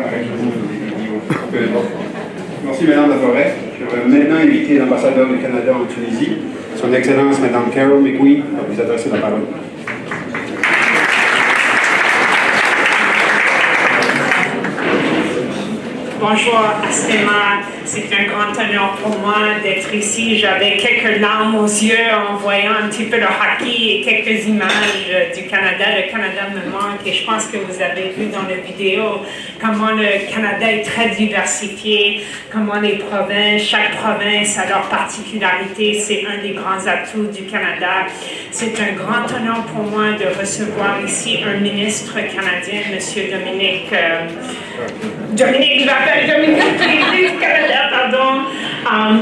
avec vous. Peu importe. Merci, Madame Laforêt. Je vais maintenant inviter l'ambassadeur du Canada en Tunisie, Son Excellence Madame Carol McQueen, à vous adresser la parole. Bonjour Astema, c'est un grand honneur pour moi d'être ici. J'avais quelques larmes aux yeux en voyant un petit peu le hockey et quelques images du Canada. Le Canada me manque et je pense que vous avez vu dans la vidéo comment le Canada est très diversifié, comment les provinces, chaque province a leur particularité. C'est un des grands atouts du Canada. C'est un grand honneur pour moi de recevoir ici un ministre canadien, M. Dominique, du Canada,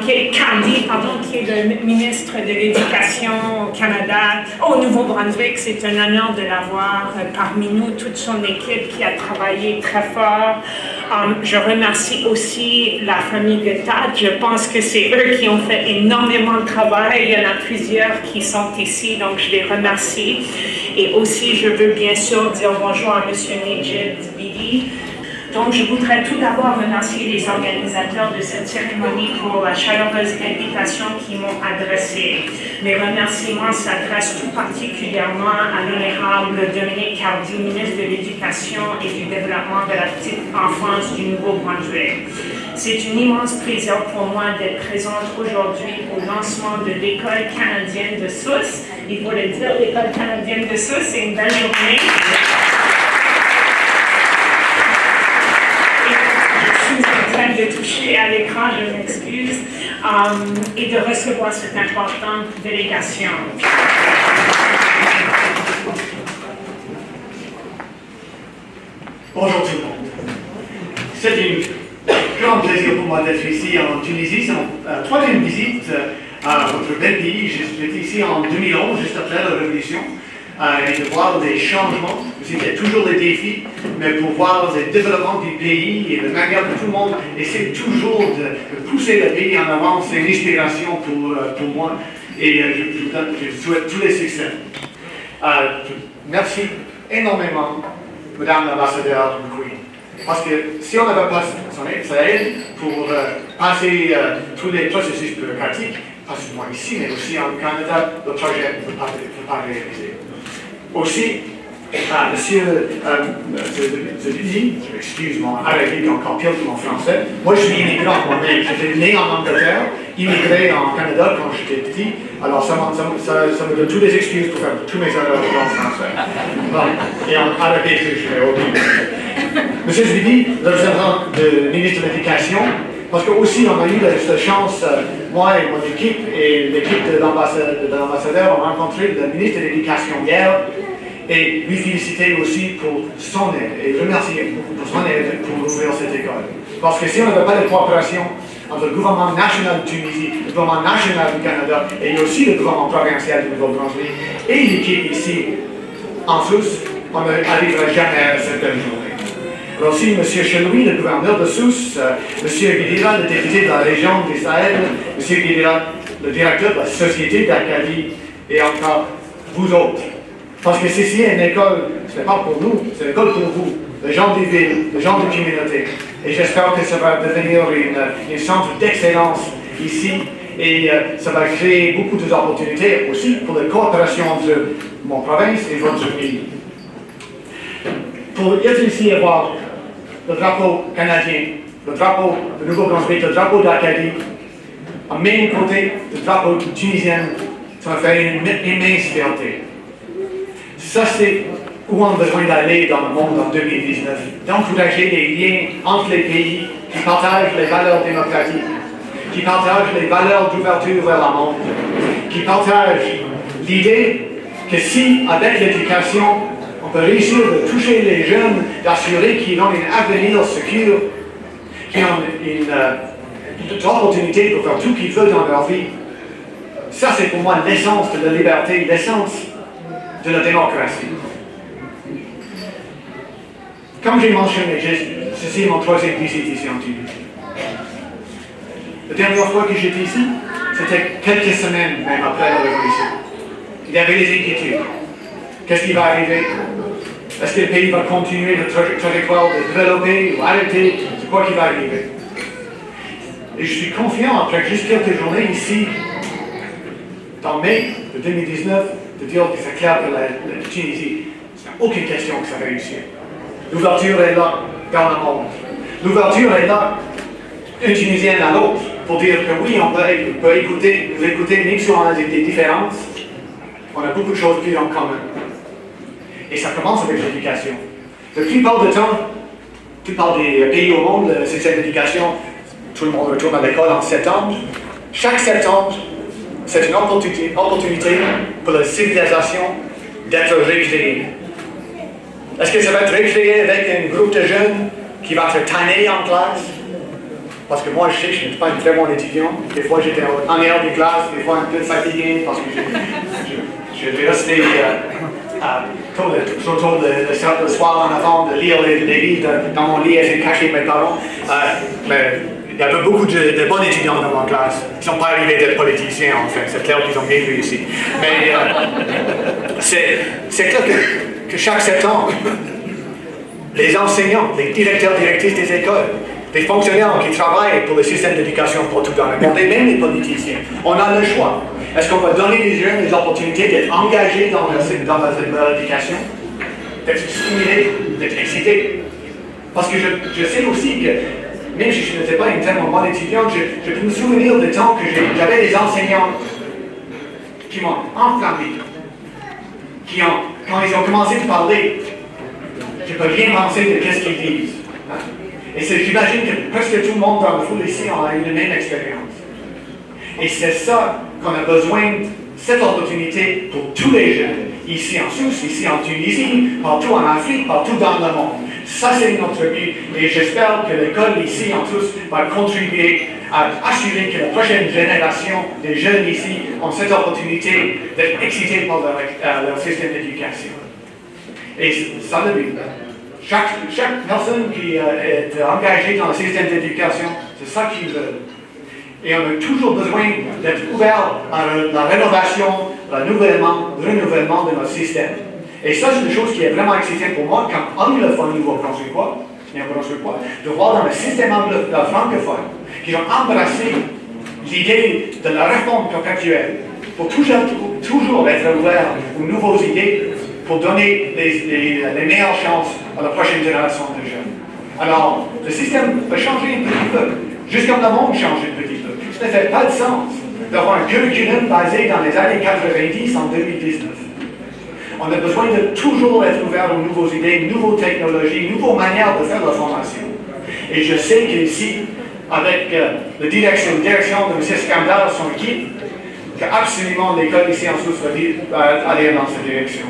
qui est Cardy, qui est le ministre de l'Éducation au Canada, au Nouveau-Brunswick. C'est un honneur de l'avoir parmi nous, toute son équipe qui a travaillé très fort. Je remercie aussi la famille Guettard. Je pense que c'est eux qui ont fait énormément de travail. Il y en a plusieurs qui sont ici, donc je les remercie. Et aussi, je veux bien sûr dire bonjour à M. Nejid Bidi. Donc, je voudrais tout d'abord remercier les organisateurs de cette cérémonie pour la chaleureuse invitation qu'ils m'ont adressée. Mes remerciements s'adressent tout particulièrement à l'honorable Dominique Cardy, ministre de l'Éducation et du Développement de la petite enfance du Nouveau-Brunswick. C'est un immense plaisir pour moi d'être présente aujourd'hui au lancement de l'École canadienne de Sousse. Il faut le dire, l'École canadienne de Sousse, c'est une belle journée. De toucher à l'écran, je m'excuse, et de recevoir cette importante délégation. Bonjour tout le monde. C'est un grand plaisir pour moi d'être ici en Tunisie. C'est ma troisième visite à votre bel pays. J'étais ici en 2011, juste après la Révolution. Et de voir des changements, il y a toujours des défis, mais pour voir le développement du pays et la manière que tout le monde essaie toujours de pousser le pays en avant, c'est une inspiration pour moi et je souhaite tous les succès. Merci énormément, Madame l'ambassadeur McQueen, parce que si on n'avait pas son aide, ça aide pour passer tous les processus bureaucratiques, pas seulement ici, mais aussi en Canada, le projet ne peut pas réaliser. Aussi, Monsieur Zedini, je m'excuse mon arabique encore pire que mon français. Moi, je suis immigrant moi-même. J'étais né en Angleterre, immigré en Canada quand j'étais petit. Alors, ça me donne toutes les excuses pour faire tous mes erreurs en français. Bon, et en arabique, je vais oublier. Monsieur Zedini, le représentant du ministre de l'Éducation, parce que aussi on a eu la chance, moi et mon équipe et l'équipe de l'ambassadeur ont rencontré le ministre de l'Éducation hier et lui féliciter aussi pour son aide et remercier beaucoup pour son aide pour ouvrir cette école. Parce que si on n'avait pas de coopération entre le gouvernement national de Tunisie, le gouvernement national du Canada et aussi le gouvernement provincial du Nouveau-Brunswick et l'équipe ici en Sousse, on n'arriverait jamais à cette belle journée. Alors aussi, M. Cheloui, le gouverneur de Sousse, M. Guidira, le député de la région d'Israël, M. Guidira, le directeur de la société d'Acadie, et encore vous autres. Parce que ceci est une école, ce n'est pas pour nous, c'est une école pour vous, les gens des villes, les gens des communautés. Et j'espère que ça va devenir une centre d'excellence ici, et ça va créer beaucoup d'opportunités aussi pour la coopération entre mon province et votre pays. Pour être ici et voir le drapeau canadien, le drapeau de Nouveau-Brunswick, le drapeau d'Acadie, à même côté du drapeau tunisien, ça m'a fait une immense fierté. Ça, c'est où on a besoin d'aller dans le monde en 2019. D'encourager des liens entre les pays qui partagent les valeurs démocratiques, qui partagent les valeurs d'ouverture vers le monde, qui partagent l'idée que si, avec l'éducation, on peut réussir de toucher les jeunes, d'assurer qu'ils ont un avenir sûr, qu'ils ont une opportunité pour faire tout qu'ils veulent dans leur vie. Ça, c'est pour moi l'essence de la liberté, l'essence de la démocratie. Comme j'ai mentionné, ceci est mon troisième visite ici en Tunisie. La dernière fois que j'étais ici, c'était quelques semaines même après la Révolution. Il y avait des inquiétudes. Qu'est-ce qui va arriver? Est-ce que le pays va continuer de trajectoire de développer ou arrêter? C'est quoi qui va arriver? Et je suis confiant, après juste quelques journées ici, dans mai de 2019, de dire que c'est clair que la Tunisie, c'est aucune question que ça va réussir. L'ouverture est là, dans le monde. L'ouverture est là, une Tunisienne à l'autre, pour dire que oui, on peut écouter, nous écouter, même si on a des différences, on a beaucoup de choses plus en commun. Et ça commence avec l'éducation. La plupart du temps, la plupart des pays au monde, le système d'éducation, tout le monde retourne à l'école en septembre. Chaque septembre, c'est une opportunité pour la civilisation d'être récréée. Est-ce que ça va être récréé avec un groupe de jeunes qui va être tanné en classe? Parce que moi, je sais que je ne suis pas un très bon étudiant. Des fois, j'étais en arrière des classes, des fois un peu fatigué, parce que je vais rester surtout le soir en avant de lire les livres dans mon lit et j'ai caché mes parents. Mais il y avait beaucoup de bons étudiants dans ma classe. Ils ne sont pas arrivés d'être politiciens, en fait. C'est clair qu'ils ont bien réussi. Mais c'est clair que chaque septembre, les enseignants, les directeurs, directrices des écoles, les fonctionnaires qui travaillent pour le système d'éducation partout dans le monde, et même les politiciens, on a le choix. Est-ce qu'on va donner les jeunes les opportunités d'être engagés dans leur éducation, d'être stimulés, d'être excités? Parce que je sais aussi que, même si je n'étais pas une tellement bonne étudiante, je peux me souvenir du temps que j'avais des enseignants qui m'ont enflammé, quand ils ont commencé à parler, je ne peux rien penser de ce qu'ils disent. Et j'imagine que presque tout le monde dans le foule ici a eu la même expérience. Et c'est ça qu'on a besoin, cette opportunité pour tous les jeunes, ici en Suisse, ici en Tunisie, partout en Afrique, partout dans le monde. Ça, c'est notre but. Et j'espère que l'école ici en Suisse va contribuer à assurer que la prochaine génération des jeunes ici ont cette opportunité d'être excités par leur système d'éducation. Et ça, le but. Chaque personne qui est engagée dans le système d'éducation, c'est ça qu'ils veulent. Et on a toujours besoin d'être ouvert à la rénovation, le renouvellement de notre système. Et ça, c'est une chose qui est vraiment excitante pour moi quand anglophones ou francophone, de voir dans le système francophone qu'ils ont embrassé l'idée de la réforme perpétuelle pour toujours être ouvert aux nouvelles idées pour donner les meilleures chances à la prochaine génération de jeunes. Alors, le système va changer un petit peu, juste comme le monde change un petit peu. Ça ne fait pas de sens d'avoir un curriculum basé dans les années 90 en 2019. On a besoin de toujours être ouvert aux nouvelles idées, nouvelles technologies, nouvelles manières de faire la formation. Et je sais qu'ici, avec la direction de M. Skandar, son équipe, qu'absolument l'école ici en Suisse va aller dans cette direction.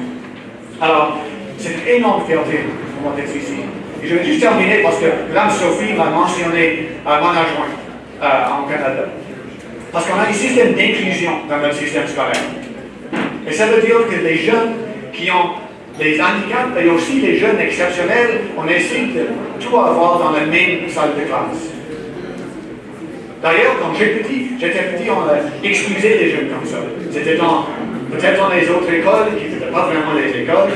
Alors, c'est une énorme fierté pour moi d'être ici. Et je vais juste terminer parce que Mme Sophie m'a mentionné mon adjoint en Canada. Parce qu'on a un système d'inclusion dans notre système scolaire. Et ça veut dire que les jeunes qui ont des handicaps et aussi les jeunes exceptionnels, on essaie de tout avoir dans la même salle de classe. D'ailleurs, quand j'étais petit, on a exclusé les jeunes comme ça. C'était peut-être dans les autres écoles, qui n'étaient pas vraiment les écoles,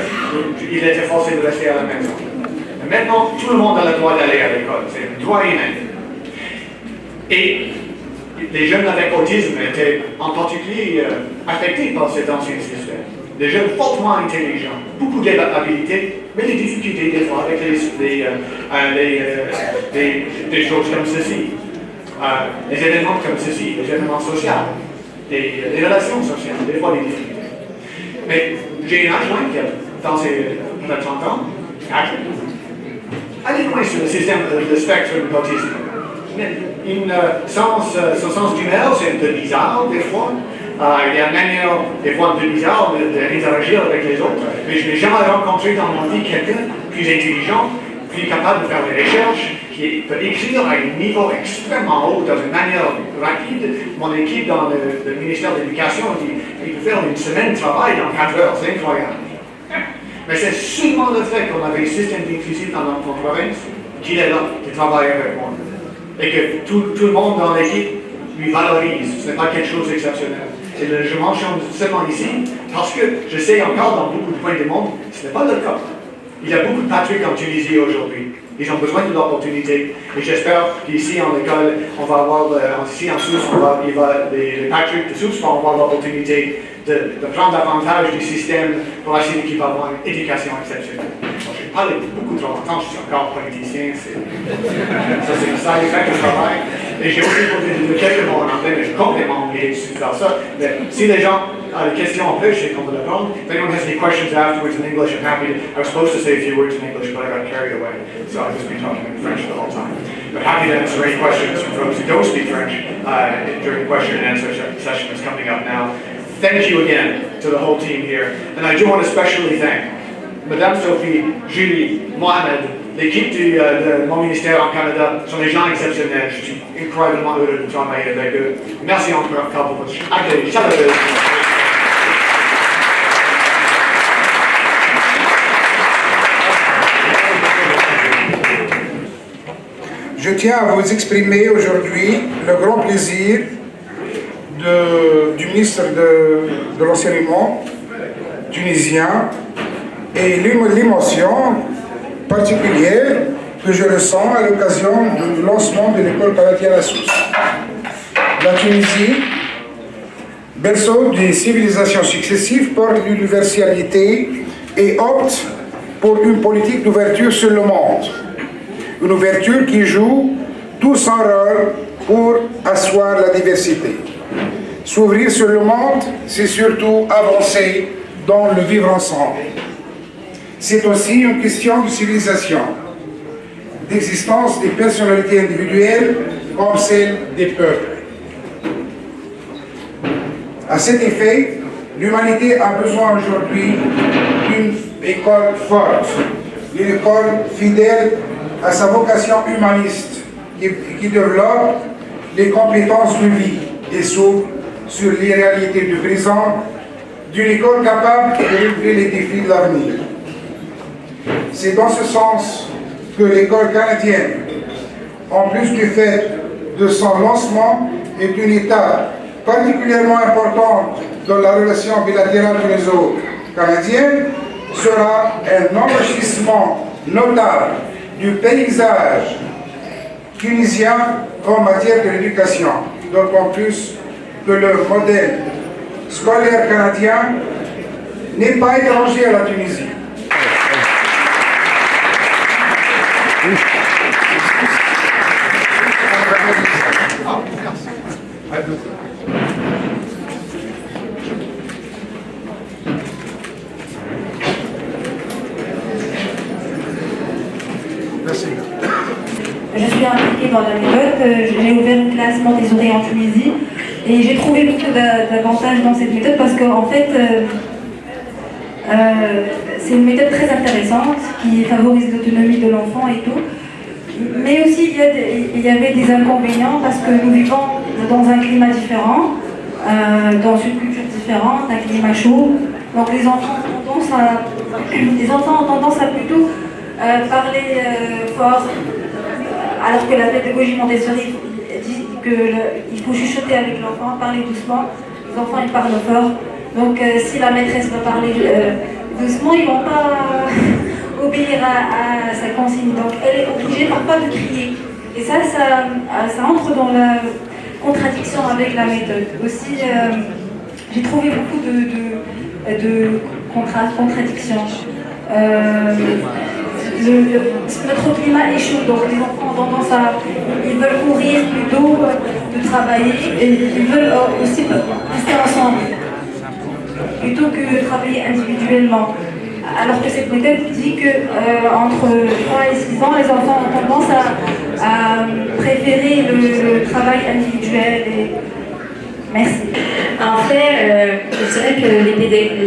ils étaient forcés de rester à la maison. Mais maintenant, tout le monde a le droit d'aller à l'école. C'est un droit humain. Et les jeunes avec autisme étaient en particulier affectés par cet ancien système. Des jeunes fortement intelligents, beaucoup d'habilités, mais des difficultés des fois avec des choses comme ceci. Les événements comme ceci, les événements sociaux, les relations sociales, des fois des difficultés. Mais j'ai une adjointe qui a, dans ses 30 ans, elle est loin sur le système de spectre de l'autisme. Son sens d'humeur, c'est un peu bizarre des fois. Il y a une manière, des fois un peu bizarre, d'interagir avec les autres. Mais je n'ai jamais rencontré dans mon vie quelqu'un plus intelligent, plus capable de faire des recherches, qui peut écrire à un niveau extrêmement haut, dans une manière rapide. Mon équipe dans le ministère de l'Éducation dit il peut faire une semaine de travail dans 4 heures, c'est incroyable. Mais c'est seulement le fait qu'on avait un système inclusif dans notre province qu'il est là, qui travaille avec moi. Et que tout le monde dans l'équipe lui valorise. Ce n'est pas quelque chose d'exceptionnel. Et je mentionne seulement ici, parce que je sais encore dans beaucoup de points du monde, ce n'est pas le cas. Il y a beaucoup de Patrick en Tunisie aujourd'hui. Ils ont besoin de l'opportunité. Et j'espère qu'ici en école, on va avoir, ici en Sousse, les Patrick de Sousse vont avoir l'opportunité de prendre avantage du système pour essayer qu'ils vont avoir une éducation exceptionnelle. J'ai parlé beaucoup trop longtemps, je suis encore politicien, ça c'est un side effect du travail. Et j'ai aussi posé quelques mots en anglais, mais je suis complètement oublié de faire ça. Mais si les gens ont des questions en plus, je sais qu'on peut répondre. If anyone has any questions afterwards in English, I'm happy to. I was supposed to say a few words in English, but I got carried away, so I've just been talking in French the whole time. But happy to answer any questions from folks who don't speak French during the question and answer session that's coming up now. Thank you again to the whole team here. And I do want to especially thank Madame Sophie, Julie, Mohamed, l'équipe de mon ministère en Canada sont des gens exceptionnels. Je suis incroyablement heureux de travailler avec eux. Merci encore pour votre accueil chaleureux. Je tiens à vous exprimer aujourd'hui le grand plaisir du ministre de l'enseignement tunisien et l'émotion particulière que je ressens à l'occasion du lancement de l'école canadienne à Sousse. La Tunisie, berceau des civilisations successives, porte l'universalité et opte pour une politique d'ouverture sur le monde. Une ouverture qui joue tout son rôle pour asseoir la diversité. S'ouvrir sur le monde, c'est surtout avancer dans le vivre ensemble. C'est aussi une question de civilisation, d'existence des personnalités individuelles comme celle des peuples. À cet effet, l'humanité a besoin aujourd'hui d'une école forte, d'une école fidèle à sa vocation humaniste, qui développe les compétences de vie et s'ouvre sur les réalités du présent, d'une école capable de relever les défis de l'avenir. C'est dans ce sens que l'école canadienne, en plus du fait de son lancement, est une étape particulièrement importante dans la relation bilatérale tuniso-canadienne, sera un enrichissement notable du paysage tunisien en matière de l'éducation, d'autant plus que le modèle scolaire canadien n'est pas étranger à la Tunisie. Je suis impliquée dans la méthode, j'ai ouvert une classe Montessori en Tunisie et j'ai trouvé beaucoup d'avantages dans cette méthode parce qu'en fait, c'est une méthode très intéressante qui favorise l'autonomie de l'enfant et tout. Mais aussi, il y avait des inconvénients parce que nous vivons dans un climat différent, dans une culture différente, un climat chaud. Donc les enfants ont tendance à plutôt parler fort, alors que la pédagogie Montessori dit qu'il faut chuchoter avec l'enfant, parler doucement. Les enfants ils parlent fort. Donc si la maîtresse va parler doucement, ils ne vont pas obéir à sa consigne. Donc elle est obligée parfois de crier. Et ça entre dans la contradiction avec la méthode. Aussi, j'ai trouvé beaucoup de contradictions. Notre climat est chaud, donc les enfants ont tendance ils veulent courir plutôt que de travailler et ils veulent aussi rester ensemble plutôt que de travailler individuellement. Alors que cette méthode dit qu'entre 3 et 6 ans, les enfants ont tendance à préférer le travail individuel. Merci. En fait, je dirais que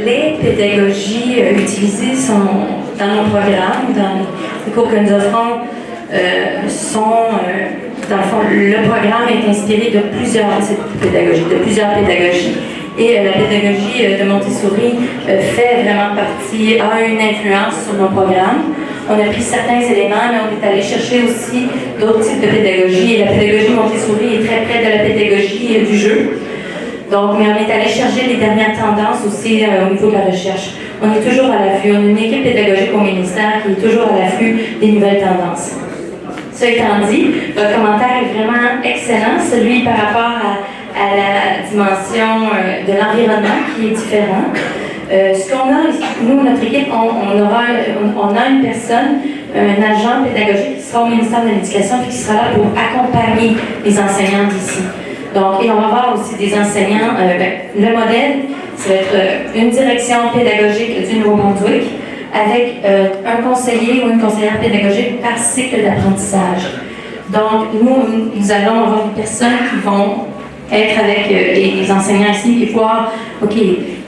les pédagogies utilisées dans nos programmes, dans les cours que nous offrons, dans le fond, le programme est inspiré de plusieurs pédagogies. Et la pédagogie de Montessori fait vraiment partie, a une influence sur nos programmes. On a pris certains éléments, mais on est allé chercher aussi d'autres types de pédagogie. Et la pédagogie Montessori est très près de la pédagogie du jeu. Donc, mais on est allé chercher les dernières tendances aussi au niveau de la recherche. On est toujours à l'affût. On a une équipe pédagogique au ministère qui est toujours à l'affût des nouvelles tendances. Ce étant dit, votre commentaire est vraiment excellent, celui par rapport à la dimension de l'environnement qui est différent. Ce qu'on a, nous, notre équipe, on a une personne, un agent pédagogique qui sera au ministère de l'Éducation et qui sera là pour accompagner les enseignants d'ici. Donc, et on va avoir aussi des enseignants. Le modèle, ça va être une direction pédagogique du Nouveau-Brunswick avec un conseiller ou une conseillère pédagogique par cycle d'apprentissage. Donc, nous allons avoir des personnes qui vont être avec les enseignants ici et voir, OK,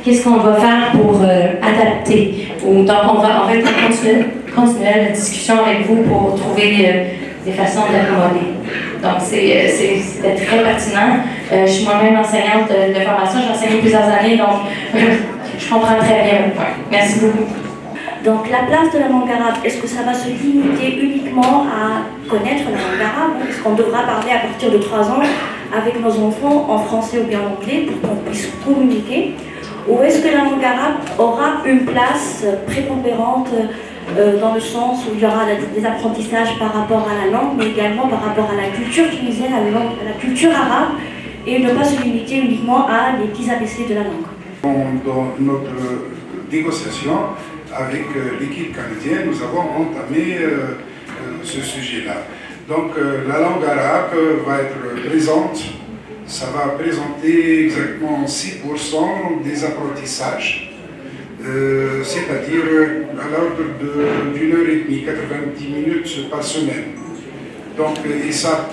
qu'est-ce qu'on va faire pour adapter? Donc, on va être en continuelle discussion avec vous pour trouver des façons d'accommoder. Donc, c'était très pertinent. Je suis moi-même enseignante de formation, j'ai enseigné plusieurs années, donc je comprends très bien le point. Merci beaucoup. Donc la place de la langue arabe, est-ce que ça va se limiter uniquement à connaître la langue arabe? Est-ce qu'on devra parler à partir de 3 ans avec nos enfants en français ou bien en anglais pour qu'on puisse communiquer? Ou est-ce que la langue arabe aura une place prépondérante dans le sens où il y aura des apprentissages par rapport à la langue, mais également par rapport à la culture tunisienne, à la culture arabe, et ne pas se limiter uniquement à les petits ABC de la langue? Dans notre négociation avec l'équipe canadienne, nous avons entamé ce sujet-là. Donc la langue arabe va être présente, ça va présenter exactement 6% des apprentissages, c'est-à-dire à l'ordre d'une heure et demie, 90 minutes par semaine. Donc, et ça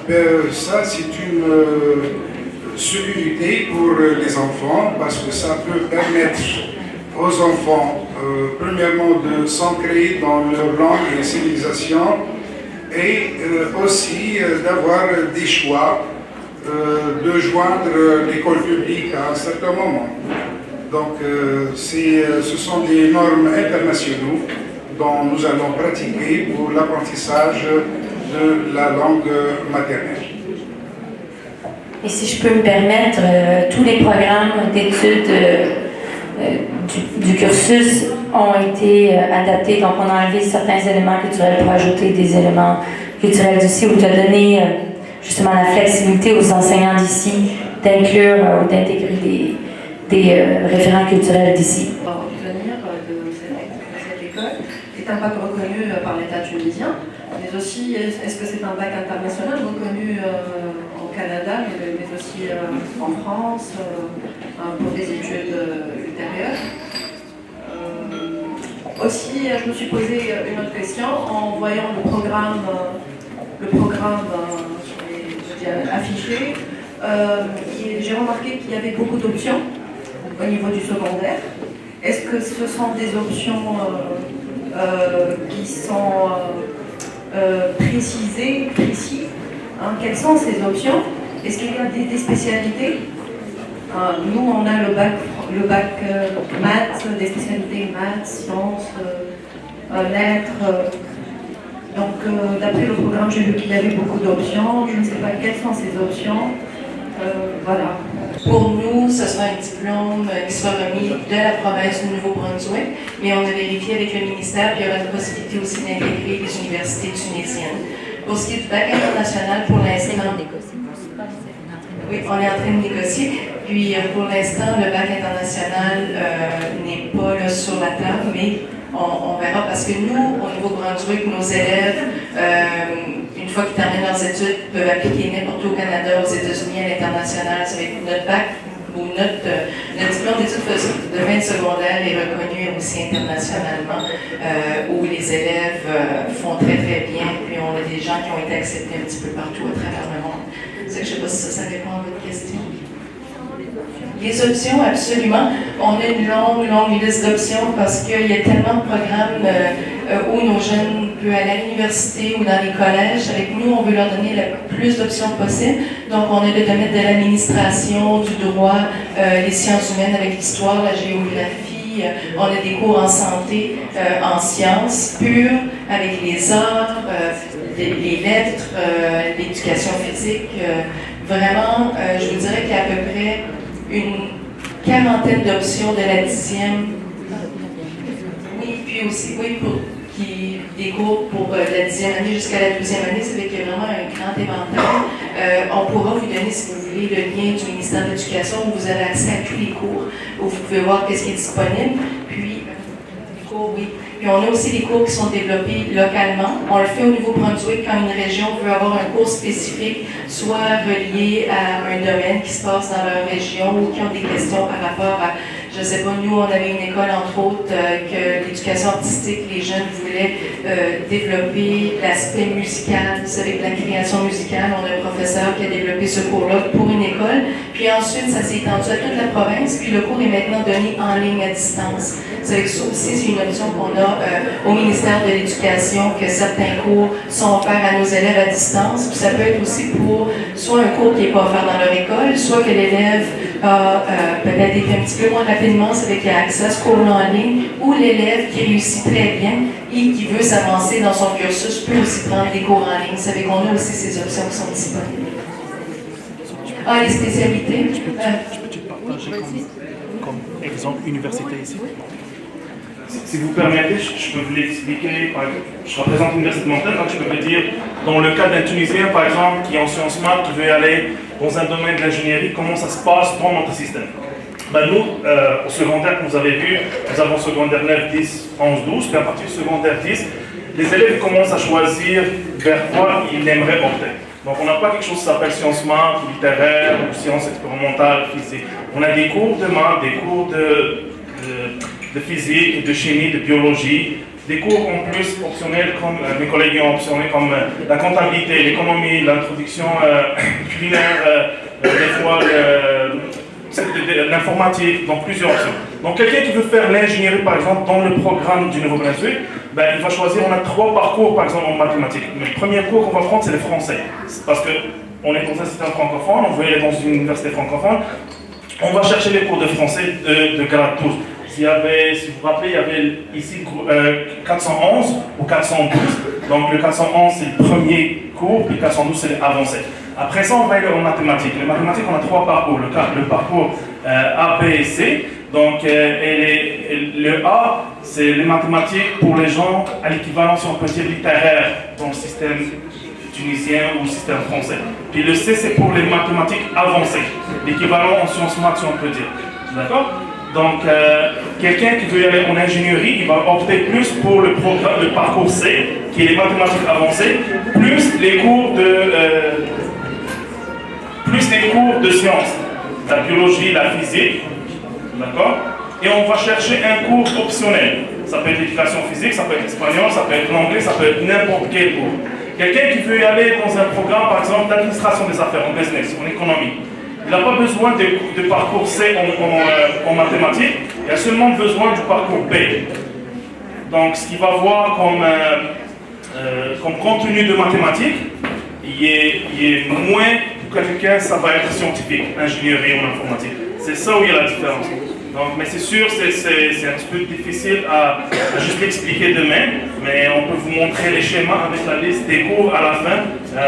c'est une sécurité pour les enfants parce que ça peut permettre aux enfants, premièrement, de s'ancrer dans leur langue et civilisation et aussi d'avoir des choix, de joindre l'école publique à un certain moment. Donc, ce sont des normes internationales dont nous allons pratiquer pour l'apprentissage de la langue maternelle. Et si je peux me permettre, tous les programmes d'études du cursus ont été adaptés, donc on a enlevé certains éléments culturels pour ajouter des éléments culturels d'ici, ou de donner justement la flexibilité aux enseignants d'ici d'inclure ou d'intégrer des référents culturels d'ici. Obtenir de cette école est un bac reconnu par l'État tunisien, mais aussi est-ce que c'est un bac international reconnu au Canada, mais aussi en France pour des études ultérieures. Aussi, je me suis posé une autre question en voyant le programme affiché. J'ai remarqué qu'il y avait beaucoup d'options au niveau du secondaire. Est-ce que ce sont des options qui sont précis hein? Quelles sont ces options? Est-ce qu'il y a des spécialités? Nous, on a le bac maths, des spécialités maths, sciences, lettres. Donc, d'après le programme, j'ai vu qu'il y avait beaucoup d'options. Je ne sais pas quelles sont ces options. Voilà. Pour nous, ce sera un diplôme qui sera remis de la province du Nouveau-Brunswick, mais on a vérifié avec le ministère qu'il y aura une possibilité aussi d'intégrer les universités tunisiennes. Pour ce qui est du bac international, pour l'instant, oui, on est en train de négocier. Puis pour l'instant, le bac international n'est pas là sur la table, mais on verra parce que nous, au Nouveau-Brunswick, nos élèves, une fois qu'ils terminent leurs études, peuvent appliquer n'importe où au Canada, aux États-Unis, à l'international. Avec notre bac ou notre diplôme d'études de fin de secondaire est reconnu aussi internationalement, où les élèves font très très bien. Puis on a des gens qui ont été acceptés un petit peu partout à travers le monde. Je ne sais pas si ça répond à votre question. Les options, absolument. On a une longue liste d'options parce qu'il y a tellement de programmes où nos jeunes peuvent aller à l'université ou dans les collèges. Avec nous, on veut leur donner le plus d'options possible. Donc, on a le domaine de l'administration, du droit, les sciences humaines avec l'histoire, la géographie. On a des cours en santé, en sciences pures, avec les arts, les lettres, l'éducation physique. Vraiment, je vous dirais qu'il y a à peu près une quarantaine d'options de la 10e. Oui, puis aussi, oui, des cours pour la 10e année jusqu'à la 12e année, ça fait qu'il y a vraiment un grand éventail. On pourra vous donner, si vous voulez, le lien du ministère de l'Éducation où vous avez accès à tous les cours, où vous pouvez voir qu'est-ce qui est disponible. Puis, les cours, oui. Puis on a aussi des cours qui sont développés localement. On le fait au Nouveau-Brunswick quand une région veut avoir un cours spécifique, soit relié à un domaine qui se passe dans leur région ou qui ont des questions par rapport à, je ne sais pas, nous, on avait une école, entre autres, que l'éducation artistique, les jeunes voulaient développer l'aspect musical. Vous savez que la création musicale, on a un professeur qui a développé ce cours-là pour une école. Puis ensuite, ça s'est étendu à toute la province, puis le cours est maintenant donné en ligne à distance. Vous savez que ça aussi, c'est une option qu'on a au ministère de l'Éducation, que certains cours sont offerts à nos élèves à distance. Puis ça peut être aussi pour soit un cours qui n'est pas offert dans leur école, soit que l'élève a peut-être été un petit peu moins rapidement, c'est qu'il a accès à ce cours-là en ligne, ou l'élève qui réussit très bien et qui veut s'avancer dans son cursus peut aussi prendre des cours en ligne. Vous savez qu'on a aussi ces options qui sont disponibles. Ah, les spécialités. Tu peux-tu partager comme exemple université ici? Si vous permettez, je peux vous l'expliquer. Je représente l'Université de Moncton, donc je peux vous dire, dans le cas d'un Tunisien, par exemple, qui est en sciences maths, qui veut aller dans un domaine de l'ingénierie, comment ça se passe dans notre système? Ben nous, au secondaire, comme vous avez vu, nous avons secondaire 9, 10, 11, 12, puis à partir du secondaire 10, les élèves commencent à choisir vers quoi ils aimeraient opter. Donc on n'a pas quelque chose qui s'appelle sciences maths, littéraire, ou sciences expérimentales, physique. On a des cours de maths, des cours de physique, de chimie, de biologie, des cours en plus optionnels comme mes collègues ont optionné, comme la comptabilité, l'économie, l'introduction culinaire, des fois l'informatique, donc plusieurs options. Donc quelqu'un qui veut faire l'ingénierie par exemple dans le programme du Nouveau-Brunswick, ben, il va choisir, on a 3 parcours par exemple en mathématiques. Mais le premier cours qu'on va prendre c'est le français, parce qu'on est dans un système francophone, on veut aller dans une université francophone, on va chercher les cours de français de grade 12. Si vous vous rappelez, il y avait ici 411 ou 412. Donc le 411 c'est le premier cours, puis le 412 c'est l'avancé. Après ça, on va aller en mathématiques. Les mathématiques, on a 3 parcours. Le parcours A, B et C. Donc le A, c'est les mathématiques pour les gens à l'équivalent, si on peut dire, littéraire dans le système tunisien ou le système français. Puis le C, c'est pour les mathématiques avancées, l'équivalent en sciences maths, si on peut dire. D'accord? Donc, quelqu'un qui veut y aller en ingénierie, il va opter plus pour le parcours C, qui est les mathématiques avancées, plus les cours de sciences, la biologie, la physique, d'accord? Et on va chercher un cours optionnel. Ça peut être l'éducation physique, ça peut être l'espagnol, ça peut être l'anglais, ça peut être n'importe quel cours. Quelqu'un qui veut y aller dans un programme, par exemple, d'administration des affaires, en business, en économie, il n'a pas besoin de parcours C en mathématiques, il a seulement besoin du parcours B. Donc, ce qu'il va voir comme contenu de mathématiques, il est moins que quelqu'un, ça va être scientifique, ingénierie en informatique. C'est ça où il y a la différence. Donc, mais c'est sûr, c'est un petit peu difficile à juste expliquer demain, mais on peut vous montrer les schémas avec la liste des cours à la fin.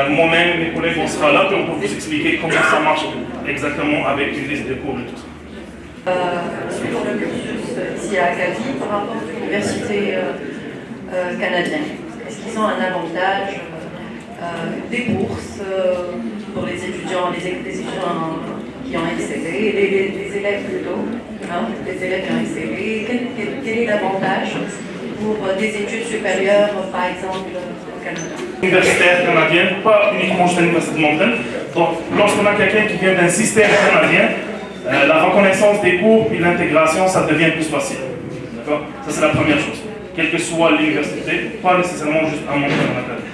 Moi-même et mes collègues, on sera là, puis on peut vous expliquer comment ça marche exactement avec une liste de cours et tout ça. Sur le cursus ici à Acadie, par rapport aux universités canadiennes, est-ce qu'ils ont un avantage des bourses pour les étudiants, qui ont excellé, les élèves plutôt, les élèves qui ont excellé, quel est l'avantage pour des études supérieures, par exemple, au Canada? Universitaire canadienne, pas uniquement chez l'Université de Moncton. Donc, lorsqu'on a quelqu'un qui vient d'un système canadien, la reconnaissance des cours et l'intégration, ça devient plus facile. D'accord? Ça, c'est la première chose. Quelle que soit l'université, pas nécessairement juste à Moncton en Acadie.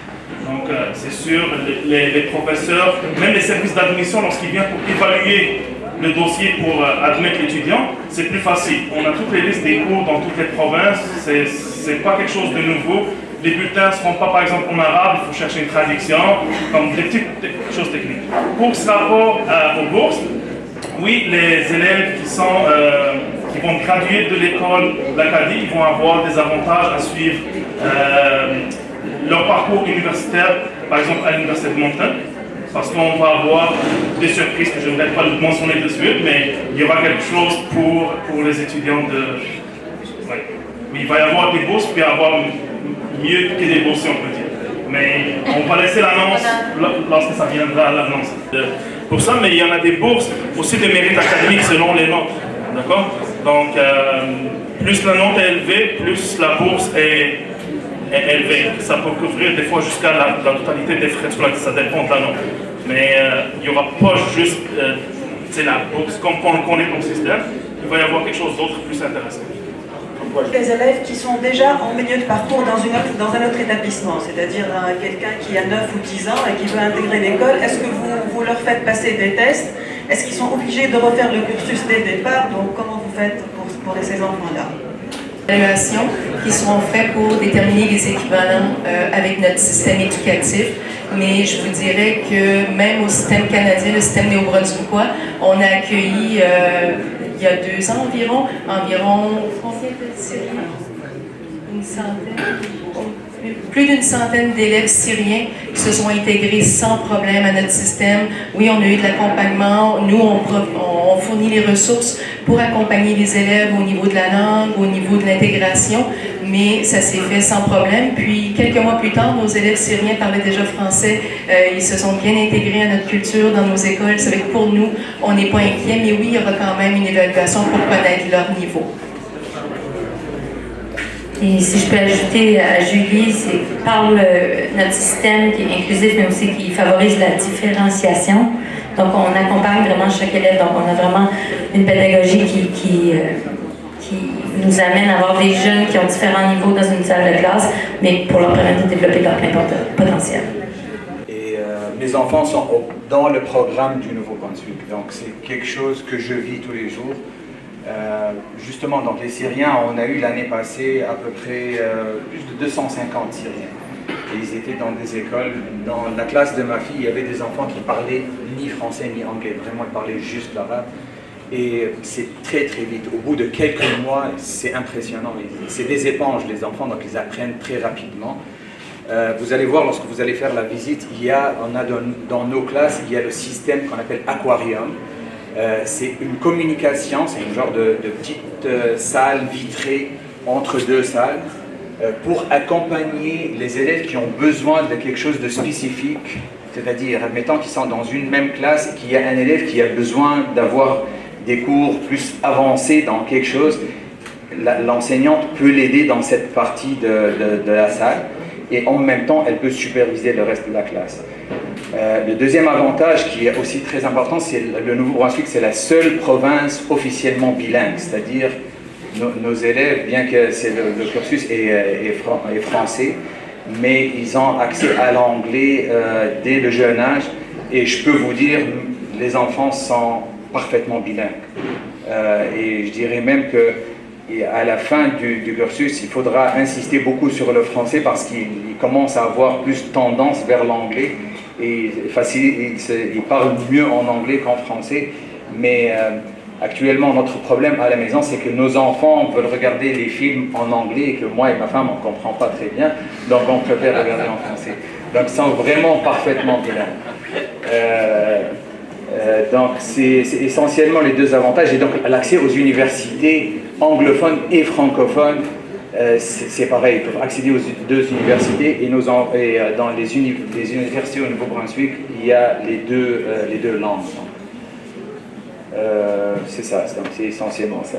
Donc, c'est sûr, les professeurs, même les services d'admission, lorsqu'ils viennent pour évaluer le dossier pour admettre l'étudiant, c'est plus facile. On a toutes les listes des cours dans toutes les provinces, c'est pas quelque chose de nouveau. Les bulletins ne seront pas, par exemple, en arabe, il faut chercher une traduction, comme des petites choses techniques. Pour ce rapport aux bourses, oui, les élèves qui vont graduer de l'école d'Acadie, ils vont avoir des avantages à suivre leur parcours universitaire, par exemple à l'Université de Moncton. Parce qu'on va avoir des surprises que je ne vais pas mentionner tout de suite, mais il y aura quelque chose pour les étudiants de... Ouais. Mais il va y avoir des bourses, puis il va y avoir mieux que des bourses, si on peut dire. Mais on va laisser l'annonce lorsque ça viendra à l'annonce. Pour ça, mais il y en a des bourses aussi de mérite académique selon les notes. D'accord? Donc, plus la note est élevée, plus la bourse est élevée. Ça peut couvrir des fois jusqu'à la totalité des frais de scolarité, ça dépend de la note. Mais il n'y aura pas juste la bourse comme on connaît dans le système, il va y avoir quelque chose d'autre plus intéressant. Les élèves qui sont déjà en milieu de parcours dans un autre établissement, c'est-à-dire quelqu'un qui a 9 ou 10 ans et qui veut intégrer l'école, est-ce que vous leur faites passer des tests? Est-ce qu'ils sont obligés de refaire le cursus dès le départ? Donc comment vous faites pour ces enfants-là? Évaluations qui sont faites pour déterminer les équivalents avec notre système éducatif. Mais je vous dirais que même au système canadien, le système néo-brunswickois, on a accueilli il y a 2 ans environ combien de Syriens? Une centaine? Plus d'une centaine d'élèves syriens qui se sont intégrés sans problème à notre système. Oui, on a eu de l'accompagnement. Nous, on fournit les ressources pour accompagner les élèves au niveau de la langue, au niveau de l'intégration, mais ça s'est fait sans problème. Puis, quelques mois plus tard, nos élèves syriens parlaient déjà français. Ils se sont bien intégrés à notre culture, dans nos écoles. C'est vrai que pour nous, on n'est pas inquiets, mais oui, il y aura quand même une évaluation pour connaître leur niveau. Et si je peux ajouter à Julie, c'est par notre système qui est inclusif, mais aussi qui favorise la différenciation. Donc, on accompagne vraiment chaque élève. Donc, on a vraiment une pédagogie qui nous amène à avoir des jeunes qui ont différents niveaux dans une salle de classe, mais pour leur permettre de développer leur plein potentiel. Et mes enfants sont dans le programme du Nouveau-Brunswick. Donc, c'est quelque chose que je vis tous les jours. Justement, donc les Syriens, on a eu l'année passée à peu près plus de 250 Syriens. Et ils étaient dans des écoles. Dans la classe de ma fille, il y avait des enfants qui parlaient ni français ni anglais. Vraiment, ils parlaient juste l'arabe. Et c'est très très vite. Au bout de quelques mois, c'est impressionnant. C'est des éponges, les enfants, donc ils apprennent très rapidement. Vous allez voir, lorsque vous allez faire la visite, on a dans nos classes, il y a le système qu'on appelle aquarium. C'est une communication, c'est une genre de petite salle vitrée entre 2 salles pour accompagner les élèves qui ont besoin de quelque chose de spécifique, c'est-à-dire, admettons qu'ils sont dans une même classe et qu'il y a un élève qui a besoin d'avoir des cours plus avancés dans quelque chose, l'enseignante peut l'aider dans cette partie de la salle et en même temps, elle peut superviser le reste de la classe. Le deuxième avantage qui est aussi très important, c'est le Nouveau-Brunswick, c'est la seule province officiellement bilingue, c'est-à-dire nos élèves, bien que le cursus est français, mais ils ont accès à l'anglais dès le jeune âge, et je peux vous dire, les enfants sont parfaitement bilingues. Et je dirais même qu'à la fin du cursus, il faudra insister beaucoup sur le français parce qu'ils commencent à avoir plus tendance vers l'anglais. Et ils parlent mieux en anglais qu'en français, mais actuellement notre problème à la maison c'est que nos enfants veulent regarder les films en anglais et que moi et ma femme on ne comprend pas très bien, donc on préfère regarder en français. Donc ils sont vraiment parfaitement bilingues. Donc c'est essentiellement les 2 avantages, et donc l'accès aux universités anglophones et francophones. C'est pareil, ils peuvent accéder aux 2 universités et dans les universités au Nouveau-Brunswick, il y a les deux langues. C'est ça, c'est essentiellement ça.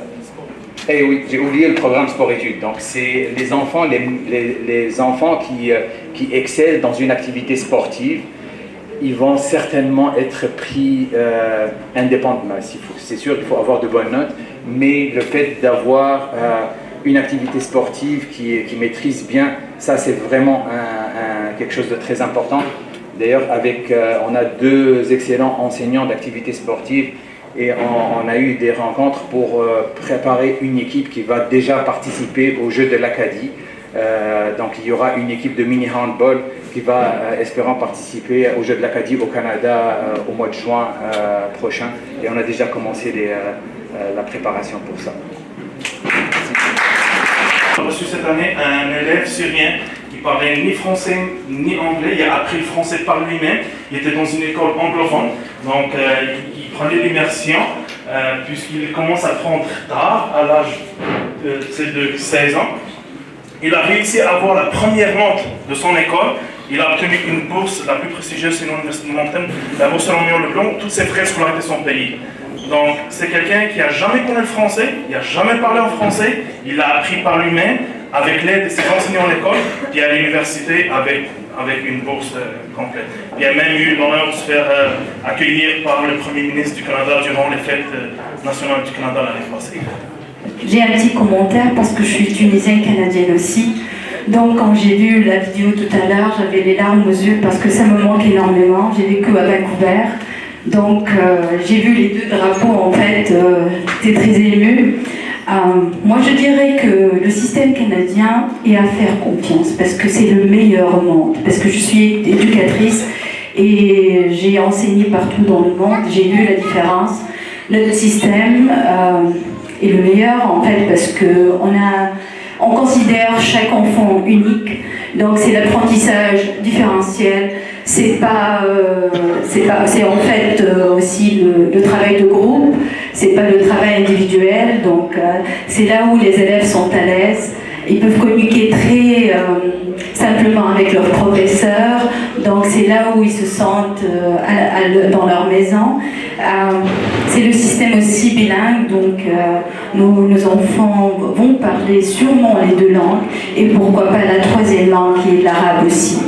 Et oui, j'ai oublié le programme sport-études. Donc c'est les enfants qui excellent dans une activité sportive, ils vont certainement être pris indépendamment. C'est sûr qu'il faut avoir de bonnes notes, mais le fait d'avoir une activité sportive qui maîtrise bien, ça c'est vraiment quelque chose de très important. D'ailleurs, on a 2 excellents enseignants d'activité sportive et on a eu des rencontres pour préparer une équipe qui va déjà participer aux Jeux de l'Acadie. Donc il y aura une équipe de mini-handball qui va, espérant, participer aux Jeux de l'Acadie au Canada au mois de juin prochain. Et on a déjà commencé la préparation pour ça. On a reçu cette année un élève syrien Il parlait ni français ni anglais, il a appris le français par lui-même. Il était dans une école anglophone, donc il prenait l'immersion, puisqu'il commence à apprendre tard, à l'âge de 16 ans. Il a réussi à avoir la première note de son école. Il a obtenu une bourse la plus prestigieuse, c'est l'Université de Montaigne, la bourse Roméo Leblanc, toutes ses frais scolarités sont payés. Donc c'est quelqu'un qui n'a jamais connu le français, il n'a jamais parlé en français, il l'a appris par lui-même, avec l'aide de ses enseignants à l'école, puis à l'université avec une bourse complète. Il a même eu l'honneur de se faire accueillir par le Premier ministre du Canada durant les fêtes nationales du Canada l'année passée. J'ai un petit commentaire parce que je suis tunisienne canadienne aussi. Donc quand j'ai vu la vidéo tout à l'heure, j'avais les larmes aux yeux parce que ça me manque énormément. J'ai vécu à Vancouver. Donc j'ai vu les deux drapeaux en fait, j'étais très émue. Moi je dirais que le système canadien est à faire confiance parce que c'est le meilleur au monde. Parce que je suis éducatrice et j'ai enseigné partout dans le monde. J'ai vu la différence. Notre système est le meilleur en fait parce que on considère chaque enfant unique, donc c'est l'apprentissage différentiel, c'est en fait aussi le travail de groupe, c'est pas le travail individuel, donc c'est là où les élèves sont à l'aise. Ils peuvent communiquer très simplement avec leurs professeurs, donc c'est là où ils se sentent dans leur maison. C'est le système aussi bilingue, donc nos enfants vont parler sûrement les deux langues, et pourquoi pas la troisième langue qui est l'arabe aussi.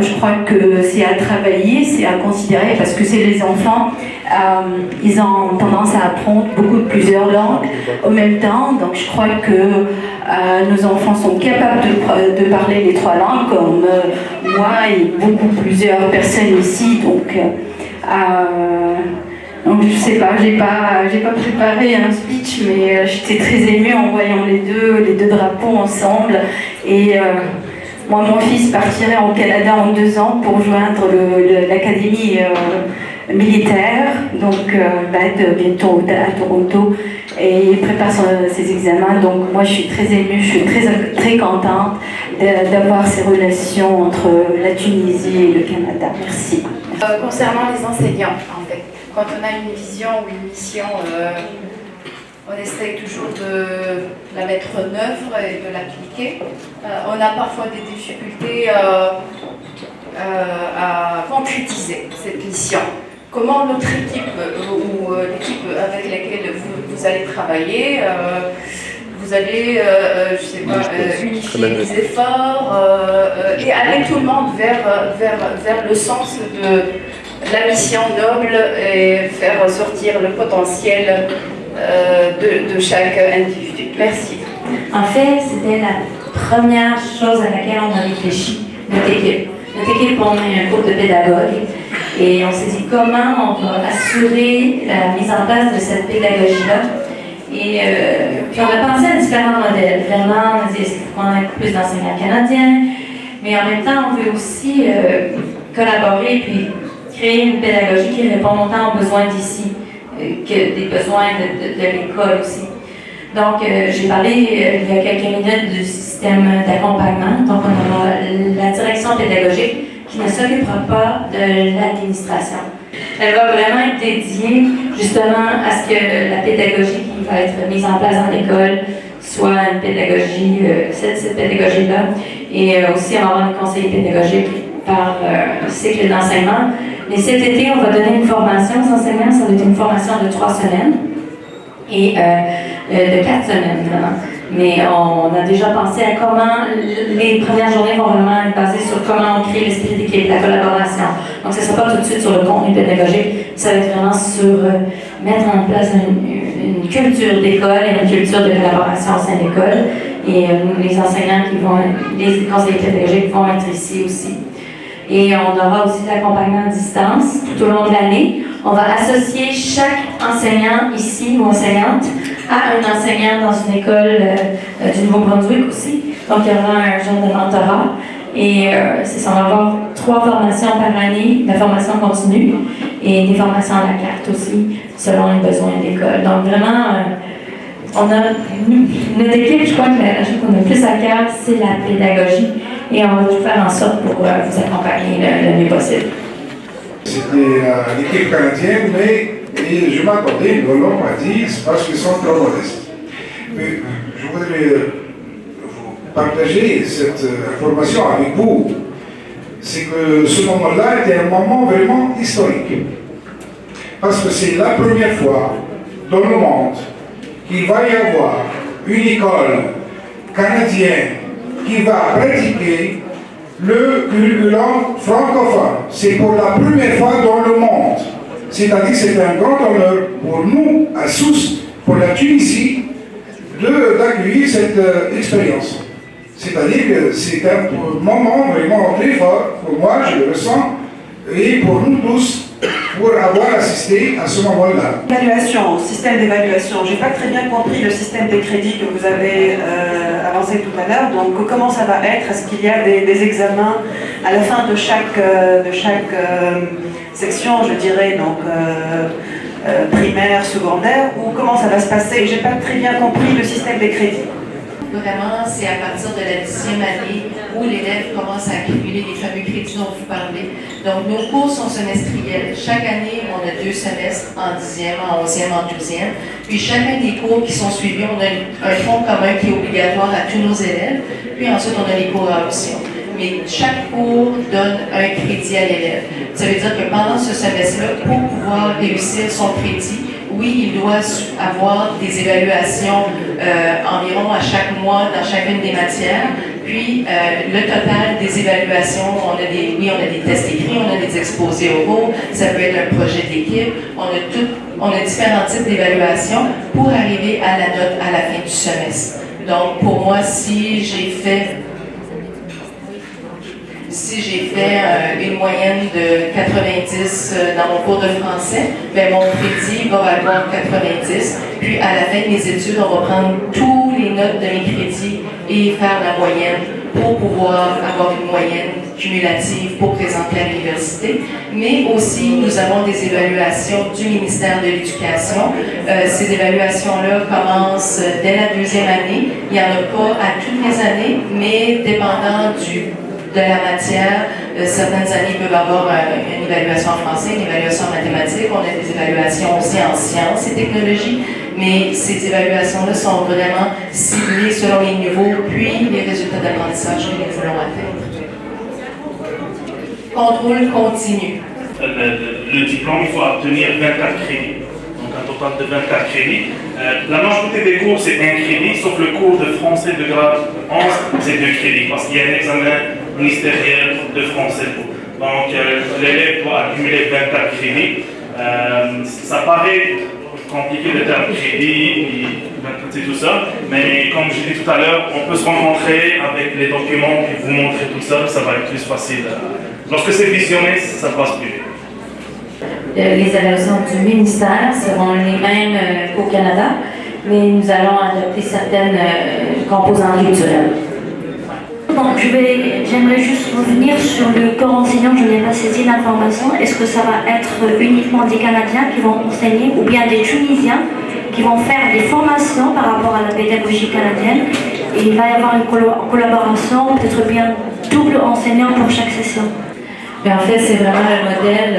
Je crois que c'est à travailler, c'est à considérer, parce que c'est les enfants, ils ont tendance à apprendre plusieurs langues au même temps, donc je crois que nos enfants sont capables de parler les trois langues, comme moi et plusieurs personnes ici, donc je sais pas, j'ai pas préparé un speech, mais j'étais très émue en voyant les deux drapeaux ensemble. Et moi, mon fils partirait au Canada en 2 ans pour joindre l'académie militaire, donc va être bientôt à Toronto, et il prépare ses examens. Donc moi, je suis très émue, je suis très contente d'avoir ces relations entre la Tunisie et le Canada. Merci. Concernant les enseignants, en fait, quand on a une vision ou une mission, on essaie toujours de la mettre en œuvre et de l'appliquer. On a parfois des difficultés à concrétiser cette mission. Comment notre équipe ou l'équipe avec laquelle vous allez travailler, vous allez, je sais pas, unifier les efforts et aller tout le monde vers le sens de la mission noble et faire sortir le potentiel de chaque individu. Merci. En fait, c'était la première chose à laquelle on a réfléchi, notre équipe. Notre équipe, on est un groupe de pédagogues et on s'est dit comment on va assurer la mise en place de cette pédagogie-là. Et puis on a pensé à différents modèles. Vraiment, on a dit est-ce qu'il faut qu'on ait plus d'enseignants canadiens, mais en même temps, on veut aussi collaborer et puis créer une pédagogie qui répond autant aux besoins d'ici que des besoins de l'école aussi. Donc, j'ai parlé il y a quelques minutes du système d'accompagnement. Donc, on aura la direction pédagogique qui ne s'occupera pas de l'administration. Elle va vraiment être dédiée justement à ce que la pédagogie qui va être mise en place dans l'école soit une pédagogie, cette pédagogie-là. Et aussi, on va avoir un conseiller pédagogique par cycle d'enseignement. Mais cet été, on va donner une formation aux enseignants. Ça va être une formation de 3 semaines et de 4 semaines vraiment. Mais on a déjà pensé à comment les premières journées vont vraiment être basées sur comment on crée l'esprit d'équipe, la collaboration. Donc, ce ne sera pas tout de suite sur le contenu pédagogique, ça va être vraiment sur mettre en place une culture d'école et une culture de collaboration au sein de l'école. Et les enseignants les conseillers pédagogiques vont être ici aussi. Et on aura aussi l'accompagnement à distance tout au long de l'année. On va associer chaque enseignant ici ou enseignante à un enseignant dans une école du Nouveau-Brunswick aussi. Donc, il y aura un genre de mentorat. Et c'est ça, on va avoir 3 formations par année, la formation continue et des formations à la carte aussi, selon les besoins de l'école. Donc, vraiment, Notre équipe, je crois que la chose qu'on a plus à cœur, c'est la pédagogie. Et on va tout faire en sorte pour vous accompagner le mieux possible. C'était l'équipe canadienne, mais je m'attendais, Lolo m'a dit, c'est parce qu'ils sont trop modestes. Mais je voudrais vous partager cette information avec vous. C'est que ce moment-là était un moment vraiment historique. Parce que c'est la première fois dans le monde qu'il va y avoir une école canadienne qui va pratiquer le curriculum francophone. C'est pour la première fois dans le monde. C'est-à-dire que c'est un grand honneur pour nous, à Sousse, pour la Tunisie, d'accueillir cette expérience. C'est-à-dire que c'est un moment vraiment très fort, pour moi, je le ressens, et pour nous tous, pour avoir assisté à ce moment-là. Évaluation, système d'évaluation. Je n'ai pas très bien compris le système des crédits que vous avez avancé tout à l'heure. Donc, comment ça va être? Est-ce qu'il y a des examens à la fin de chaque section, je dirais, donc primaire, secondaire, ou comment ça va se passer? Je n'ai pas très bien compris le système des crédits. Vraiment, c'est à partir de la 10e année où l'élève commence à accumuler les fameux crédits dont vous parlez. Donc, nos cours sont semestriels. Chaque année, on a 2 semestres, en 10e, en 11e, en 12e. Puis, chacun des cours qui sont suivis, on a un fonds commun qui est obligatoire à tous nos élèves. Puis ensuite, on a les cours à option. Mais chaque cours donne un crédit à l'élève. Ça veut dire que pendant ce semestre-là, pour pouvoir réussir son crédit, oui, il doit avoir des évaluations environ à chaque mois dans chacune des matières. Puis, le total des évaluations, on a des tests écrits, on a des exposés oraux, ça peut être un projet d'équipe, on a différents types d'évaluations pour arriver à la note à la fin du semestre. Donc, pour moi, si j'ai fait une moyenne de 90 dans mon cours de français, bien, mon crédit va valoir 90. Puis à la fin de mes études, on va prendre tous les notes de mes crédits et faire la moyenne pour pouvoir avoir une moyenne cumulative pour présenter à l'université. Mais aussi, nous avons des évaluations du ministère de l'Éducation. Ces évaluations-là commencent dès la 2e année. Il n'y en a pas à toutes les années, mais dépendant de la matière. Certaines années peuvent avoir une évaluation en français, une évaluation en mathématiques. On a des évaluations aussi en sciences et technologies, mais ces évaluations-là sont vraiment ciblées selon les niveaux, puis les résultats d'apprentissage que nous voulons atteindre. Contrôle continu. Le diplôme, il faut obtenir 24 crédits. Donc un total de 24 crédits. La majorité des cours, c'est 1 crédit, sauf le cours de français de grade 11, c'est 2 crédits, parce qu'il y a un examen ministériel de français. Donc l'élève doit accumuler 24 crédits. Ça paraît compliqué le terme crédit, c'est tout ça, mais comme je dis tout à l'heure, on peut se rencontrer avec les documents et vous montrer tout ça, ça va être plus facile. Lorsque c'est visionné, ça passe plus vite. Les évaluations du ministère seront les mêmes qu'au Canada, mais nous allons adopter certaines composantes culturelles. Donc, j'aimerais juste revenir sur le corps enseignant, je n'ai pas saisi l'information. Est-ce que ça va être uniquement des Canadiens qui vont enseigner ou bien des Tunisiens qui vont faire des formations par rapport à la pédagogie canadienne? Et il va y avoir une collaboration, peut-être bien double enseignant pour chaque session. Mais en fait, c'est vraiment le modèle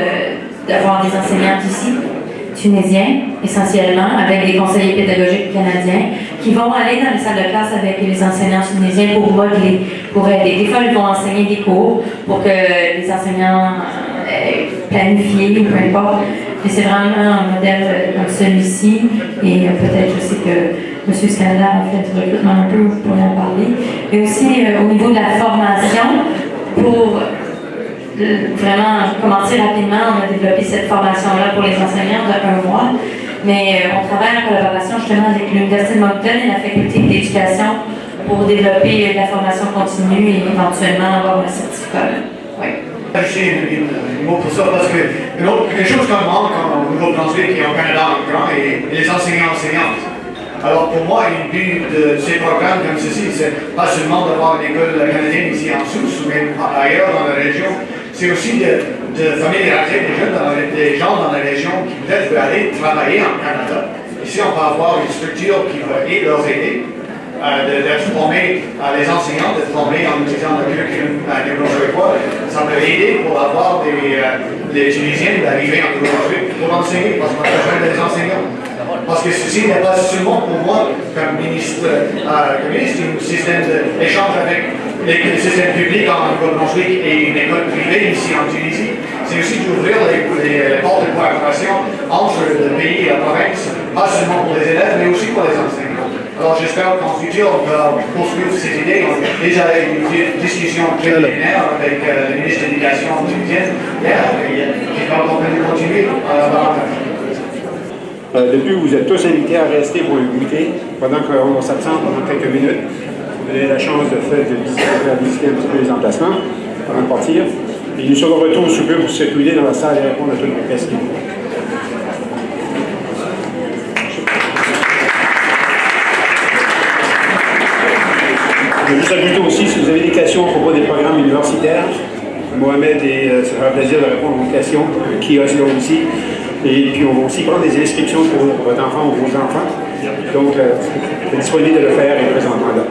d'avoir des enseignants d'ici, tunisiens essentiellement, avec des conseillers pédagogiques canadiens qui vont aller dans les salles de classe avec les enseignants tunisiens pour modeler, pour aider. Des fois, ils vont enseigner des cours pour que les enseignants planifient ou peu importe. Mais c'est vraiment un modèle comme celui-ci. Et peut-être, je sais que M. Scandard a fait du recrutement un peu, vous pourrez en parler. Mais aussi au niveau de la formation, pour vraiment commencer rapidement, on a développé cette formation-là pour les enseignants de 1 mois. Mais on travaille en collaboration justement avec l'Université de Moncton et la Faculté d'éducation pour développer la formation continue et éventuellement avoir un certificat. Oui. Ajouter un mot pour ça, parce que quelque chose qu'on manque au Nouveau-Brunswick et au Canada en grand, et les enseignants-enseignantes. Alors pour moi, une but de ces programmes comme ceci, c'est pas seulement d'avoir une école canadienne ici en Sousse, mais ailleurs dans la région. C'est aussi de familiariser des gens dans la région qui peut-être veulent aller travailler en Canada Ici, on peut avoir une structure qui va leur aider de former les enseignants, de former en utilisant le curriculum du Brunswick. Ça peut aider pour avoir les Tunisiens d'arriver en Brunswick pour enseigner, parce qu'on a besoin des enseignants. Parce que ceci n'est pas seulement pour moi, comme ministre, un système d'échange avec le système public en Brunswick et une école privée ici en Tunisie. C'est aussi d'ouvrir les portes de collaboration entre le pays et la province, pas seulement pour les élèves, mais aussi pour les enseignants. Alors j'espère qu'en futur, on va poursuivre ces idées. On a déjà eu une discussion préliminaire avec le ministre de l'Éducation tunisienne hier, qui va continuer davantage. Depuis, vous êtes tous invités à rester pour un goûter pendant qu'on s'absente pendant quelques minutes. Vous avez la chance de visiter un petit peu les emplacements avant de partir. Et nous serons de retour sous peu pour circuler dans la salle et répondre à toutes les questions. Je vous ajouter aussi, si vous avez des questions à propos des programmes universitaires, Mohamed, ça fera plaisir de répondre aux questions, qui a là aussi. Et puis on va aussi prendre des inscriptions pour votre enfant ou vos enfants. Donc, c'est disponible de le faire et présentement là.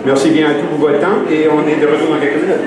Merci bien à tous pour votre temps et on est de retour dans quelques minutes.